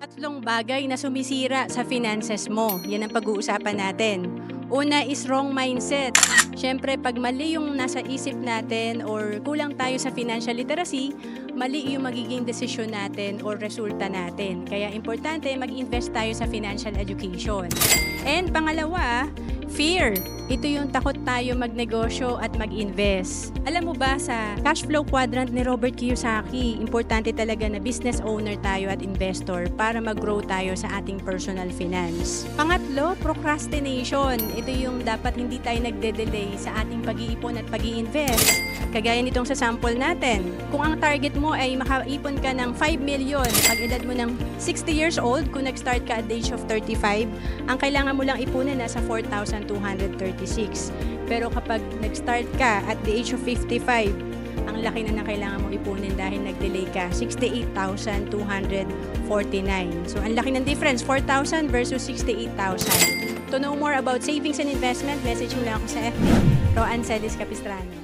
Tatlong bagay na sumisira sa finances mo. Yan ang pag-uusapan natin. Una is wrong mindset. Siyempre, pag mali yung nasa isip natin or kulang tayo sa financial literacy, mali yung magiging desisyon natin or resulta natin. Kaya importante mag-invest tayo sa financial education. And pangalawa, fear. Ito yung takot tayo magnegosyo at mag-invest. Alam mo ba sa cash flow quadrant ni Robert Kiyosaki, importante talaga na business owner tayo at investor para mag-grow tayo sa ating personal finance. Pangatlo, procrastination. Ito yung dapat hindi tayo nagde-delay sa ating pag-iipon at pag-i-invest. Kagaya nitong sa sample natin, kung ang target mo ay makaipon ka ng 5 million pag edad mo ng 60 years old, kung nag-start ka at the age of 35, ang kailangan mo lang ipunan nasa 4,236. Pero kapag nag-start ka at the age of 55, ang laki na kailangan mong ipunin dahil nag-delay ka, 68,249. So, ang laki ng difference, 4,000 versus 68,000. To know more about savings and investment, message mo lang ako sa FB, Roan Celis Capistrano.